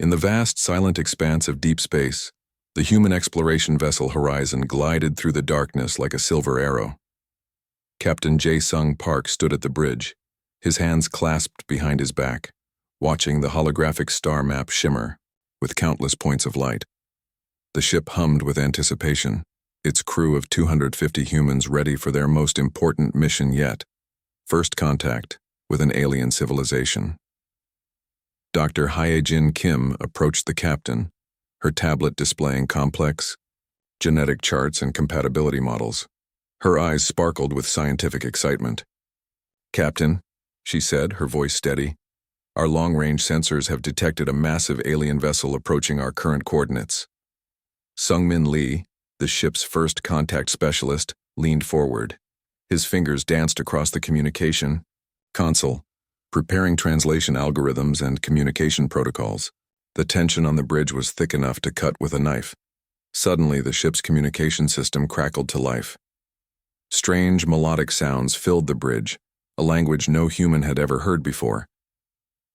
In the vast, silent expanse of deep space, the human exploration vessel Horizon glided through the darkness like a silver arrow. Captain Jae-Sung Park stood at the bridge, his hands clasped behind his back, watching the holographic star map shimmer with countless points of light. The ship hummed with anticipation, its crew of 250 humans ready for their most important mission yet, first contact with an alien civilization. Dr. Hye-Jin Kim approached the captain, her tablet displaying complex genetic charts and compatibility models. Her eyes sparkled with scientific excitement. "Captain," she said, her voice steady, "our long-range sensors have detected a massive alien vessel approaching our current coordinates." Sungmin Lee, the ship's first contact specialist, leaned forward. His fingers danced across the communication console, preparing translation algorithms and communication protocols. The tension on the bridge was thick enough to cut with a knife. Suddenly, the ship's communication system crackled to life. Strange melodic sounds filled the bridge, a language no human had ever heard before.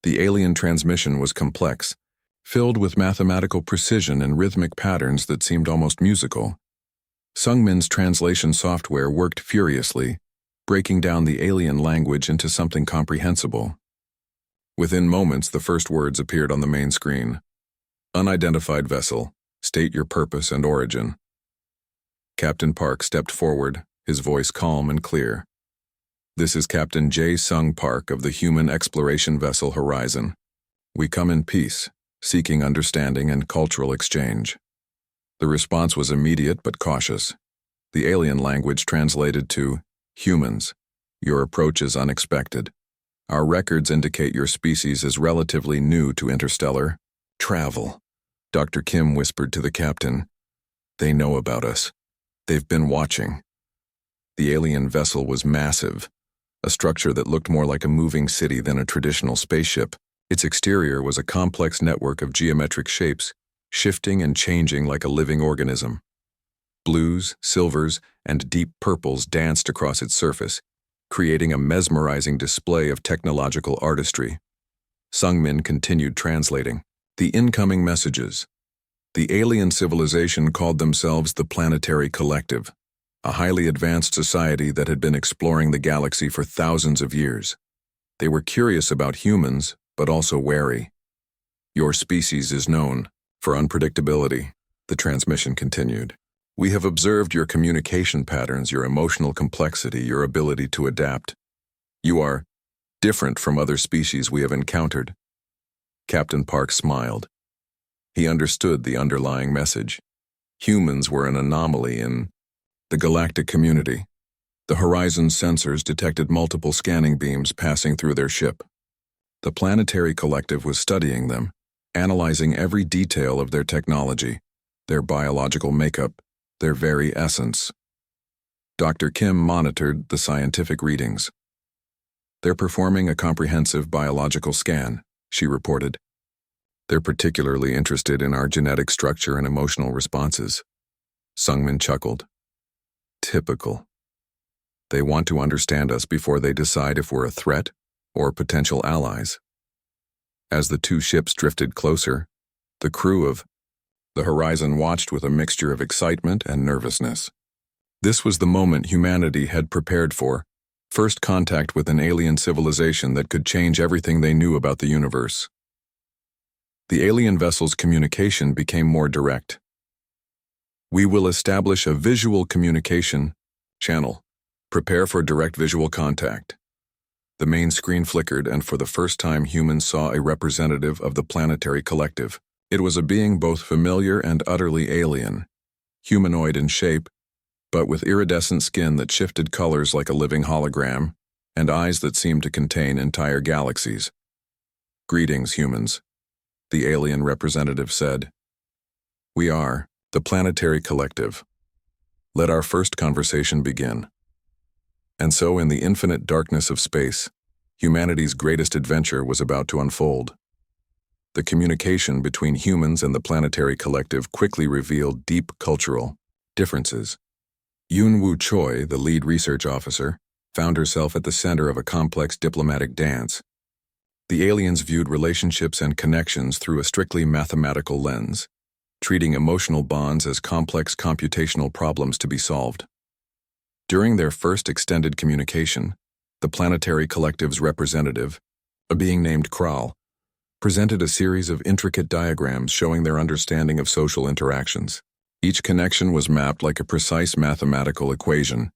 The alien transmission was complex, filled with mathematical precision and rhythmic patterns that seemed almost musical. Sungmin's translation software worked furiously, breaking down the alien language into something comprehensible. Within moments, the first words appeared on the main screen. "Unidentified vessel. State your purpose and origin." Captain Park stepped forward, his voice calm and clear. "This is Captain Jae-Sung Park of the human exploration vessel Horizon. We come in peace, seeking understanding and cultural exchange." The response was immediate but cautious. The alien language translated to, "Humans, your approach is unexpected. Our records indicate your species is relatively new to interstellar travel." Dr. Kim whispered to the captain, "They know about us. They've been watching." The alien vessel was massive, a structure that looked more like a moving city than a traditional spaceship. Its exterior was a complex network of geometric shapes, shifting and changing like a living organism. Blues, silvers, and deep purples danced across its surface, creating a mesmerizing display of technological artistry. Sungmin continued translating. The incoming messages. The alien civilization called themselves the Planetary Collective, a highly advanced society that had been exploring the galaxy for thousands of years. They were curious about humans, but also wary. "Your species is known for unpredictability," the transmission continued. "We have observed your communication patterns, your emotional complexity, your ability to adapt. You are different from other species we have encountered." Captain Park smiled. He understood the underlying message. Humans were an anomaly in the galactic community. The Horizon sensors detected multiple scanning beams passing through their ship. The Planetary Collective was studying them, analyzing every detail of their technology, their biological makeup, their very essence. Dr. Kim monitored the scientific readings. "They're performing a comprehensive biological scan," she reported. "They're particularly interested in our genetic structure and emotional responses." Sungmin chuckled. "Typical. They want to understand us before they decide if we're a threat or potential allies." As the two ships drifted closer, the crew of the Horizon watched with a mixture of excitement and nervousness. This was the moment humanity had prepared for, first contact with an alien civilization that could change everything they knew about the universe. The alien vessel's communication became more direct. "We will establish a visual communication channel. Prepare for direct visual contact." The main screen flickered, and for the first time humans saw a representative of the Planetary Collective. It was a being both familiar and utterly alien, humanoid in shape, but with iridescent skin that shifted colors like a living hologram, and eyes that seemed to contain entire galaxies. "Greetings, humans," the alien representative said. "We are the Planetary Collective. Let our first conversation begin." And so, in the infinite darkness of space, humanity's greatest adventure was about to unfold. The communication between humans and the Planetary Collective quickly revealed deep cultural differences. Yoon-Woo Choi, the lead research officer, found herself at the center of a complex diplomatic dance. The aliens viewed relationships and connections through a strictly mathematical lens, treating emotional bonds as complex computational problems to be solved. During their first extended communication, the planetary collective's representative, a being named Kral, presented a series of intricate diagrams showing their understanding of social interactions. Each connection was mapped like a precise mathematical equation,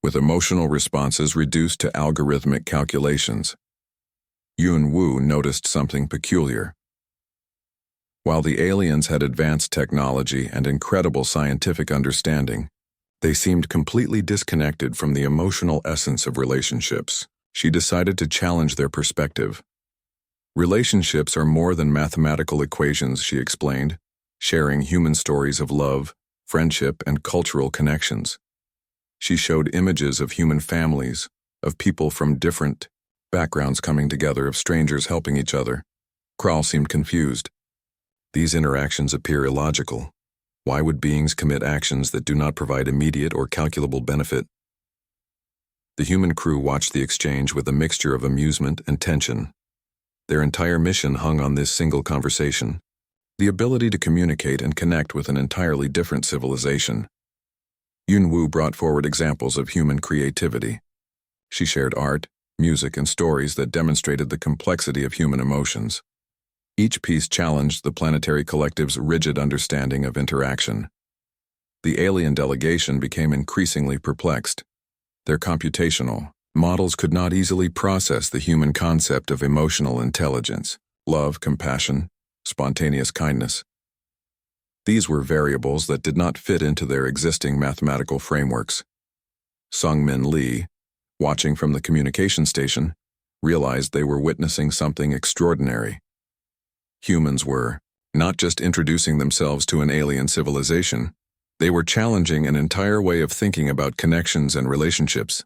with emotional responses reduced to algorithmic calculations. Yun Wu noticed something peculiar. While the aliens had advanced technology and incredible scientific understanding, they seemed completely disconnected from the emotional essence of relationships. She decided to challenge their perspective. Relationships are more than mathematical equations, she explained, sharing human stories of love, friendship, and cultural connections. She showed images of human families, of people from different backgrounds coming together, of strangers helping each other. Kral seemed confused. These interactions appear illogical. Why would beings commit actions that do not provide immediate or calculable benefit? The human crew watched the exchange with a mixture of amusement and tension. Their entire mission hung on this single conversation, the ability to communicate and connect with an entirely different civilization. Yun Wu brought forward examples of human creativity. She shared art, music, and stories that demonstrated the complexity of human emotions. Each piece challenged the planetary collective's rigid understanding of interaction. The alien delegation became increasingly perplexed. Their computational models could not easily process the human concept of emotional intelligence, love, compassion, spontaneous kindness. These were variables that did not fit into their existing mathematical frameworks. Sungmin Lee, watching from the communication station, realized they were witnessing something extraordinary. Humans were not just introducing themselves to an alien civilization, they were challenging an entire way of thinking about connections and relationships.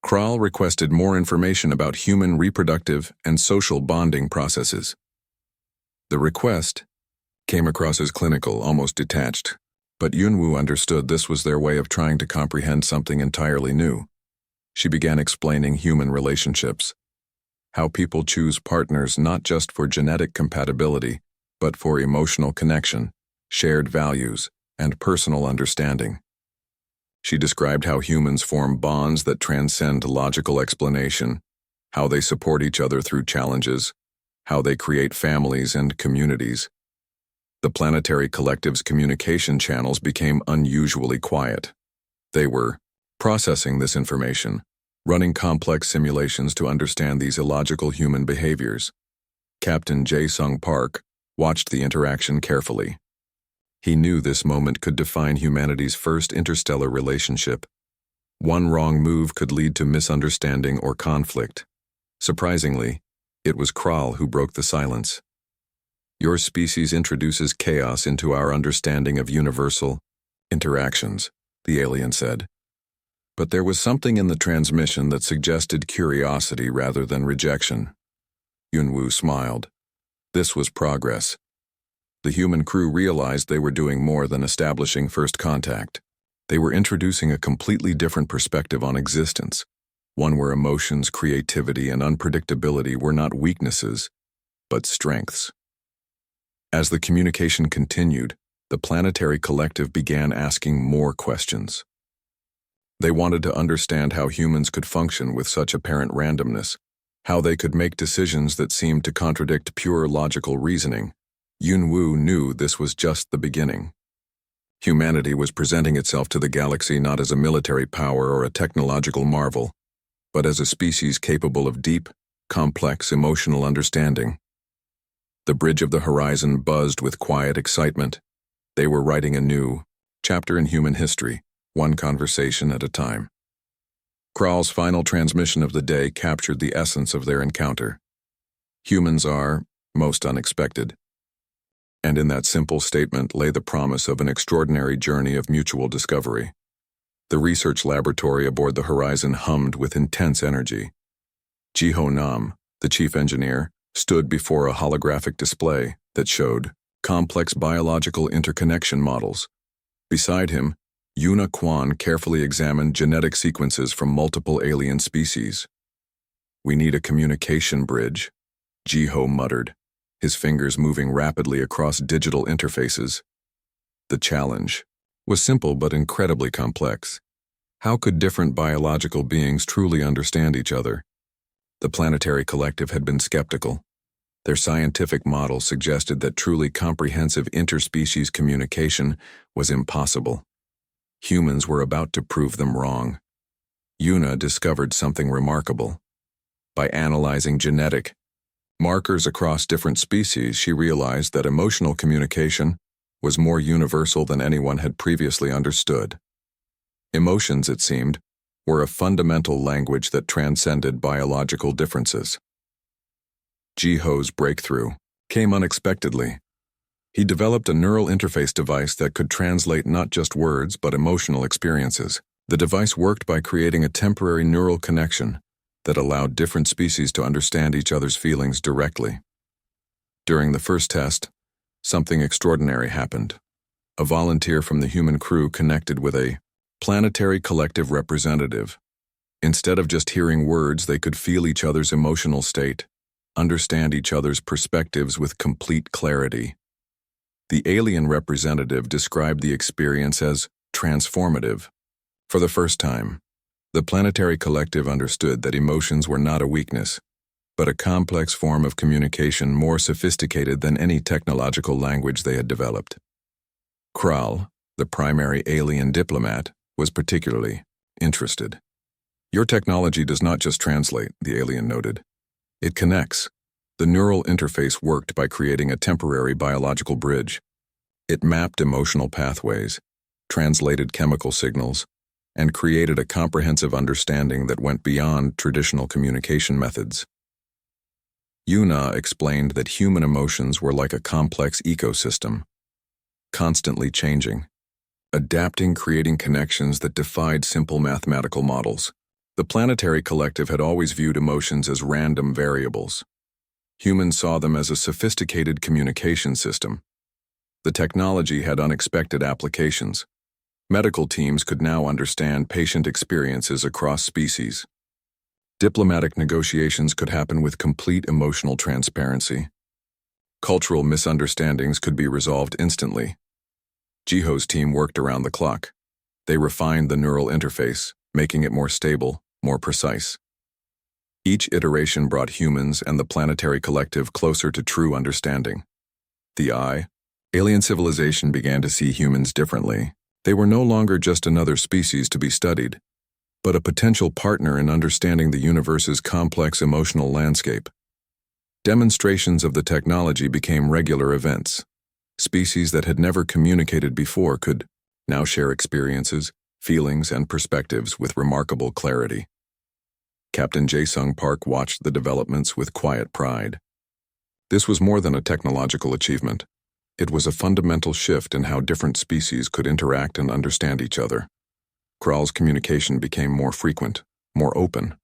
Kral requested more information about human reproductive and social bonding processes. The request came across as clinical, almost detached, but Yun Wu understood this was their way of trying to comprehend something entirely new. She began explaining human relationships, how people choose partners not just for genetic compatibility, but for emotional connection, shared values, and personal understanding. She described how humans form bonds that transcend logical explanation, how they support each other through challenges, how they create families and communities. The planetary collective's communication channels became unusually quiet. They were processing this information, running complex simulations to understand these illogical human behaviors. Captain Jae-sung Park watched the interaction carefully. He knew this moment could define humanity's first interstellar relationship. One wrong move could lead to misunderstanding or conflict. Surprisingly, it was Kral who broke the silence. Your species introduces chaos into our understanding of universal interactions, the alien said. But there was something in the transmission that suggested curiosity rather than rejection. Yun Wu smiled. This was progress. The human crew realized they were doing more than establishing first contact. They were introducing a completely different perspective on existence, one where emotions, creativity, and unpredictability were not weaknesses, but strengths. As the communication continued, the planetary collective began asking more questions. They wanted to understand how humans could function with such apparent randomness, how they could make decisions that seemed to contradict pure logical reasoning. Yun Wu knew this was just the beginning. Humanity was presenting itself to the galaxy not as a military power or a technological marvel, but as a species capable of deep, complex emotional understanding. The bridge of the horizon buzzed with quiet excitement. They were writing a new chapter in human history, one conversation at a time. Kral's final transmission of the day captured the essence of their encounter. Humans are most unexpected. And in that simple statement lay the promise of an extraordinary journey of mutual discovery. The research laboratory aboard the Horizon hummed with intense energy. Ji-ho Nam, the chief engineer, stood before a holographic display that showed complex biological interconnection models. Beside him, Yuna Kwan carefully examined genetic sequences from multiple alien species. We need a communication bridge, Jiho muttered, his fingers moving rapidly across digital interfaces. The challenge was simple but incredibly complex. How could different biological beings truly understand each other? The planetary collective had been skeptical. Their scientific models suggested that truly comprehensive interspecies communication was impossible. Humans were about to prove them wrong. Yuna discovered something remarkable. By analyzing genetic markers across different species, she realized that emotional communication was more universal than anyone had previously understood. Emotions, it seemed, were a fundamental language that transcended biological differences. Jiho's breakthrough came unexpectedly. He developed a neural interface device that could translate not just words but emotional experiences. The device worked by creating a temporary neural connection that allowed different species to understand each other's feelings directly. During the first test, something extraordinary happened. A volunteer from the human crew connected with a planetary collective representative. Instead of just hearing words, they could feel each other's emotional state, understand each other's perspectives with complete clarity. The alien representative described the experience as transformative. For the first time, the planetary collective understood that emotions were not a weakness, but a complex form of communication more sophisticated than any technological language they had developed. Kral, the primary alien diplomat, was particularly interested. "Your technology does not just translate," the alien noted. "It connects." The neural interface worked by creating a temporary biological bridge. It mapped emotional pathways, translated chemical signals, and created a comprehensive understanding that went beyond traditional communication methods. Yuna explained that human emotions were like a complex ecosystem, constantly changing, adapting, creating connections that defied simple mathematical models. The planetary collective had always viewed emotions as random variables. Humans saw them as a sophisticated communication system. The technology had unexpected applications. Medical teams could now understand patient experiences across species. Diplomatic negotiations could happen with complete emotional transparency. Cultural misunderstandings could be resolved instantly. Jiho's team worked around the clock. They refined the neural interface, making it more stable, more precise. Each iteration brought humans and the planetary collective closer to true understanding. The alien civilization began to see humans differently. They were no longer just another species to be studied, but a potential partner in understanding the universe's complex emotional landscape. Demonstrations of the technology became regular events. Species that had never communicated before could now share experiences, feelings, and perspectives with remarkable clarity. Captain Jae-sung Park watched the developments with quiet pride. This was more than a technological achievement. It was a fundamental shift in how different species could interact and understand each other. Kral's communication became more frequent, more open.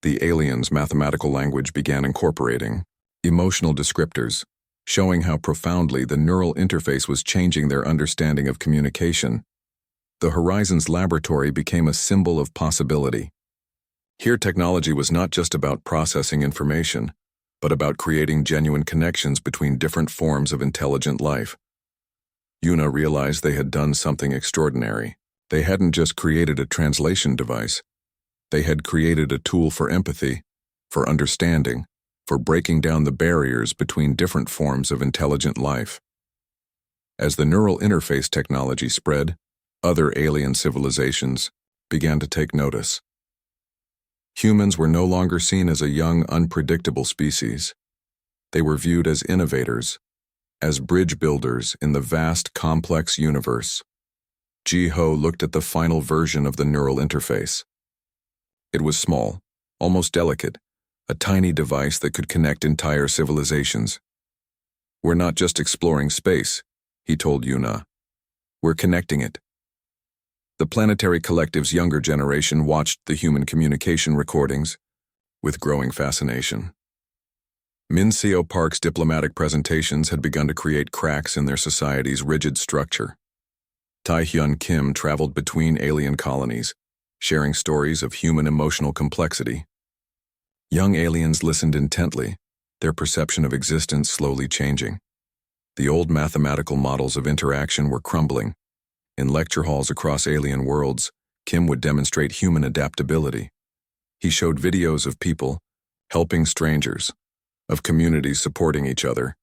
The aliens' mathematical language began incorporating emotional descriptors, showing how profoundly the neural interface was changing their understanding of communication. The Horizons Laboratory became a symbol of possibility. Here, technology was not just about processing information, but about creating genuine connections between different forms of intelligent life. Yuna realized they had done something extraordinary. They hadn't just created a translation device. They had created a tool for empathy, for understanding, for breaking down the barriers between different forms of intelligent life. As the neural interface technology spread, other alien civilizations began to take notice. Humans were no longer seen as a young, unpredictable species. They were viewed as innovators, as bridge builders in the vast, complex universe. Jiho looked at the final version of the neural interface. It was small, almost delicate, a tiny device that could connect entire civilizations. "We're not just exploring space," he told Yuna. "We're connecting it." The planetary collective's younger generation watched the human communication recordings with growing fascination. Min-seo Park's diplomatic presentations had begun to create cracks in their society's rigid structure. Tae-hyun Kim traveled between alien colonies, sharing stories of human emotional complexity. Young aliens listened intently, their perception of existence slowly changing. The old mathematical models of interaction were crumbling. In lecture halls across alien worlds, Kim would demonstrate human adaptability. He showed videos of people helping strangers, of communities supporting each other,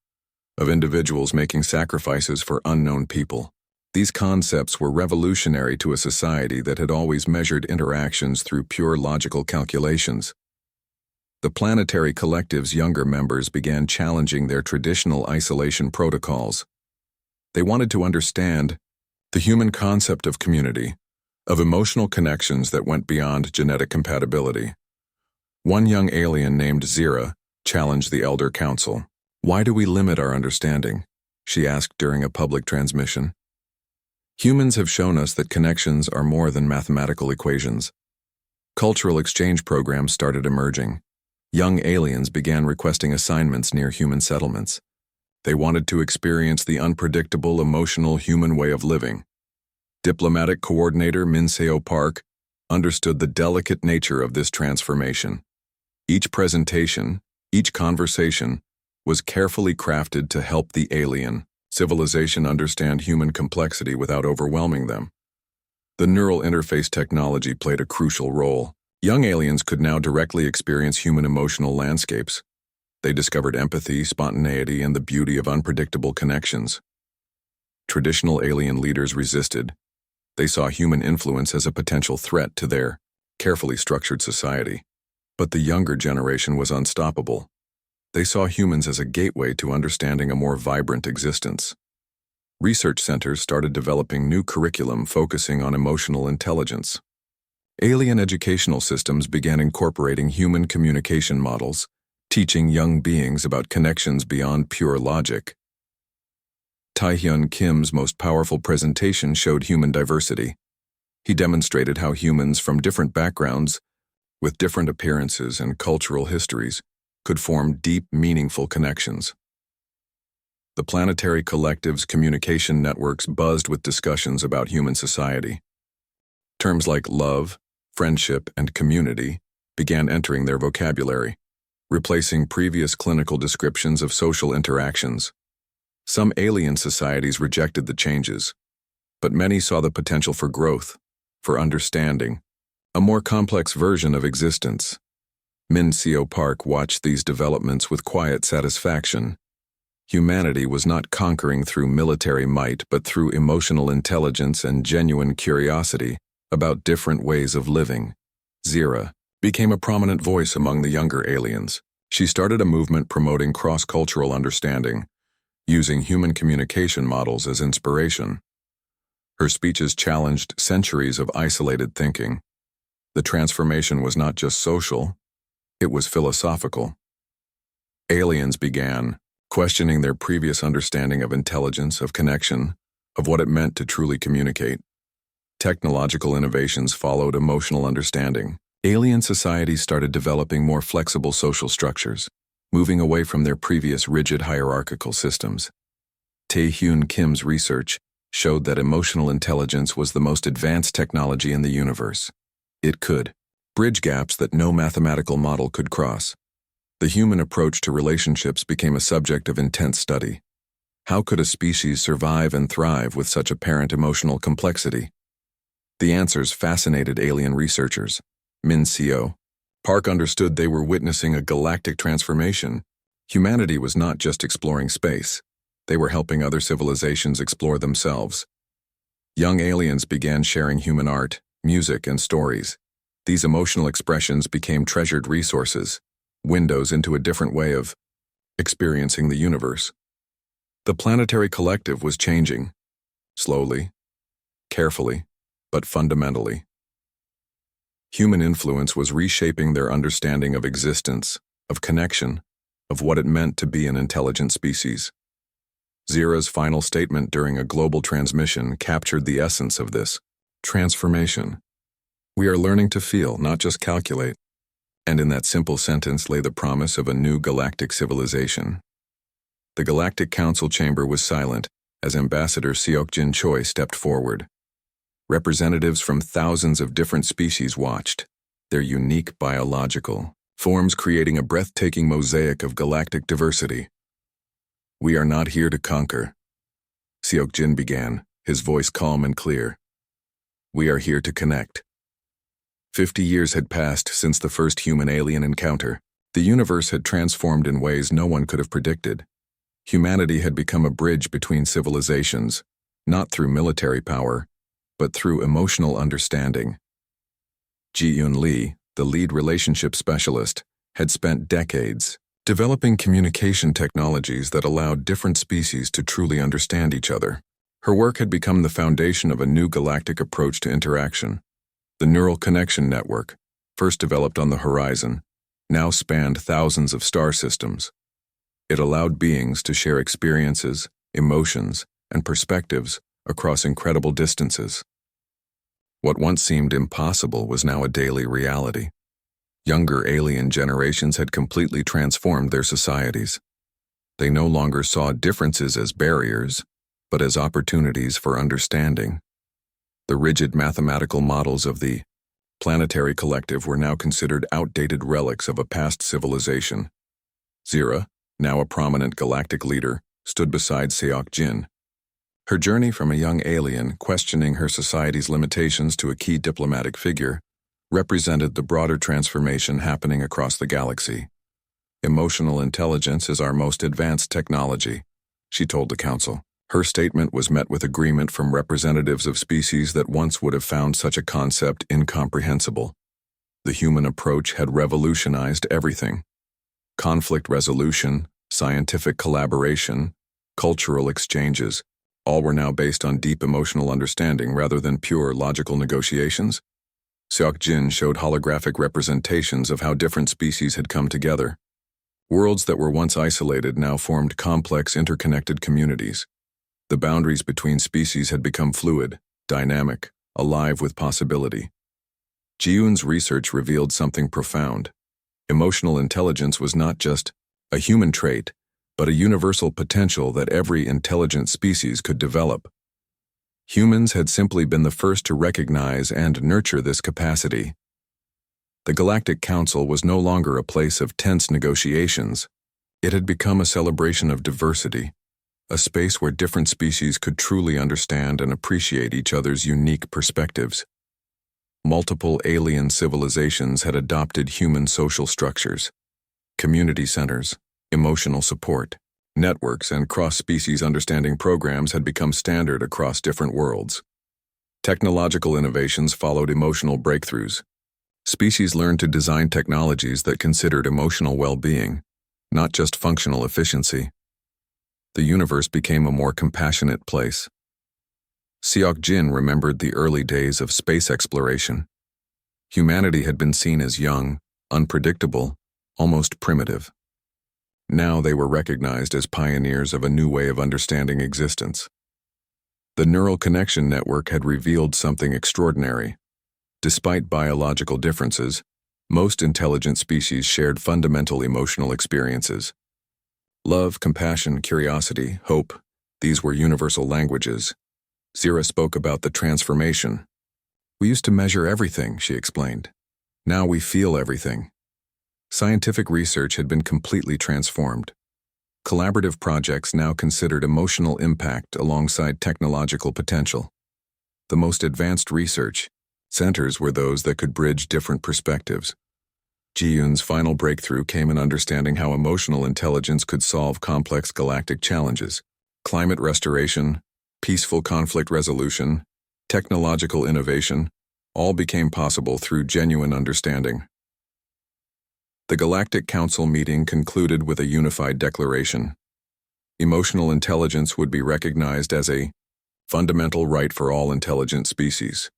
of individuals making sacrifices for unknown people. These concepts were revolutionary to a society that had always measured interactions through pure logical calculations. The planetary collective's younger members began challenging their traditional isolation protocols. They wanted to understand the human concept of community, of emotional connections that went beyond genetic compatibility. One young alien named Zira challenged the Elder Council. "Why do we limit our understanding?" she asked during a public transmission. "Humans have shown us that connections are more than mathematical equations." Cultural exchange programs started emerging. Young aliens began requesting assignments near human settlements. They wanted to experience the unpredictable, emotional human way of living. Diplomatic coordinator Min Seo Park understood the delicate nature of this transformation. Each presentation, each conversation, was carefully crafted to help the alien civilization understand human complexity without overwhelming them. The neural interface technology played a crucial role. Young aliens could now directly experience human emotional landscapes. They discovered empathy, spontaneity, and the beauty of unpredictable connections. Traditional alien leaders resisted. They saw human influence as a potential threat to their carefully structured society. But the younger generation was unstoppable. They saw humans as a gateway to understanding a more vibrant existence. Research centers started developing new curriculum focusing on emotional intelligence. Alien educational systems began incorporating human communication models, teaching young beings about connections beyond pure logic. Taehyun Kim's most powerful presentation showed human diversity. He demonstrated how humans from different backgrounds, with different appearances and cultural histories, could form deep, meaningful connections. The planetary collective's communication networks buzzed with discussions about human society. Terms like love, friendship, and community began entering their vocabulary, replacing previous clinical descriptions of social interactions. Some alien societies rejected the changes, but many saw the potential for growth, for understanding, a more complex version of existence. Min Seo Park watched these developments with quiet satisfaction. Humanity was not conquering through military might, but through emotional intelligence and genuine curiosity about different ways of living. Zira became a prominent voice among the younger aliens. She started a movement promoting cross-cultural understanding, using human communication models as inspiration. Her speeches challenged centuries of isolated thinking. The transformation was not just social, it was philosophical. Aliens began questioning their previous understanding of intelligence, of connection, of what it meant to truly communicate. Technological innovations followed emotional understanding. Alien societies started developing more flexible social structures, moving away from their previous rigid hierarchical systems. Taehyun Kim's research showed that emotional intelligence was the most advanced technology in the universe. It could bridge gaps that no mathematical model could cross. The human approach to relationships became a subject of intense study. How could a species survive and thrive with such apparent emotional complexity? The answers fascinated alien researchers. Min Seo Park understood they were witnessing a galactic transformation. Humanity was not just exploring space. They were helping other civilizations explore themselves. Young aliens began sharing human art, music, and stories. These emotional expressions became treasured resources, windows into a different way of experiencing the universe. The planetary collective was changing, slowly, carefully, but fundamentally. Human influence was reshaping their understanding of existence, of connection, of what it meant to be an intelligent species. Zira's final statement during a global transmission captured the essence of this transformation. We are learning to feel, not just calculate. And in that simple sentence lay the promise of a new galactic civilization. The Galactic Council chamber was silent as Ambassador Seokjin Choi stepped forward. Representatives from thousands of different species watched, their unique biological, forms creating a breathtaking mosaic of galactic diversity. "We are not here to conquer," Seok-jin began, his voice calm and clear. "We are here to connect." 50 years had passed since the first human-alien encounter. The universe had transformed in ways no one could have predicted. Humanity had become a bridge between civilizations, not through military power, but through emotional understanding. Ji-Yoon Lee, the lead relationship specialist, had spent decades developing communication technologies that allowed different species to truly understand each other. Her work had become the foundation of a new galactic approach to interaction. The neural connection network, first developed on the horizon, now spanned thousands of star systems. It allowed beings to share experiences, emotions, and perspectives across incredible distances. What once seemed impossible was now a daily reality. Younger alien generations had completely transformed their societies. They no longer saw differences as barriers, but as opportunities for understanding. The rigid mathematical models of the planetary collective were now considered outdated relics of a past civilization. Zira, now a prominent galactic leader, stood beside Seok-jin. Her journey from a young alien questioning her society's limitations to a key diplomatic figure represented the broader transformation happening across the galaxy. "Emotional intelligence is our most advanced technology," she told the council. Her statement was met with agreement from representatives of species that once would have found such a concept incomprehensible. The human approach had revolutionized everything. Conflict resolution, scientific collaboration, cultural exchanges, all were now based on deep emotional understanding rather than pure logical negotiations. Seok-jin showed holographic representations of how different species had come together. Worlds that were once isolated now formed complex, interconnected communities. The boundaries between species had become fluid, dynamic, alive with possibility. Ji-Yoon's research revealed something profound. Emotional intelligence was not just a human trait, but a universal potential that every intelligent species could develop. Humans had simply been the first to recognize and nurture this capacity. The Galactic Council was no longer a place of tense negotiations. It had become a celebration of diversity, a space where different species could truly understand and appreciate each other's unique perspectives. Multiple alien civilizations had adopted human social structures, community centers, emotional support, networks, and cross-species understanding programs had become standard across different worlds. Technological innovations followed emotional breakthroughs. Species learned to design technologies that considered emotional well-being, not just functional efficiency. The universe became a more compassionate place. Seok-jin remembered the early days of space exploration. Humanity had been seen as young, unpredictable, almost primitive. Now they were recognized as pioneers of a new way of understanding existence. The neural connection network had revealed something extraordinary. Despite biological differences, most intelligent species shared fundamental emotional experiences. Love, compassion, curiosity, hope, these were universal languages. Zira spoke about the transformation. "We used to measure everything," she explained. "Now we feel everything." Scientific research had been completely transformed. Collaborative projects now considered emotional impact alongside technological potential. The most advanced research centers were those that could bridge different perspectives. Ji-Yoon's final breakthrough came in understanding how emotional intelligence could solve complex galactic challenges. Climate restoration, peaceful conflict resolution, technological innovation, all became possible through genuine understanding. The Galactic Council meeting concluded with a unified declaration. Emotional intelligence would be recognized as a fundamental right for all intelligent species.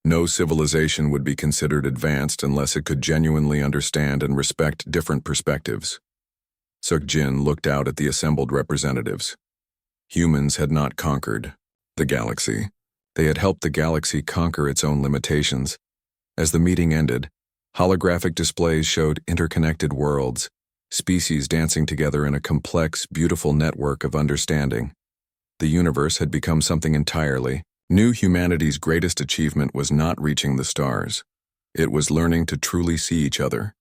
No civilization would be considered advanced unless it could genuinely understand and respect different perspectives. Seok-jin looked out at the assembled representatives. Humans had not conquered the galaxy. They had helped the galaxy conquer its own limitations. As the meeting ended, holographic displays showed interconnected worlds, species dancing together in a complex, beautiful network of understanding. The universe had become something entirely new. Humanity's greatest achievement was not reaching the stars. It was learning to truly see each other,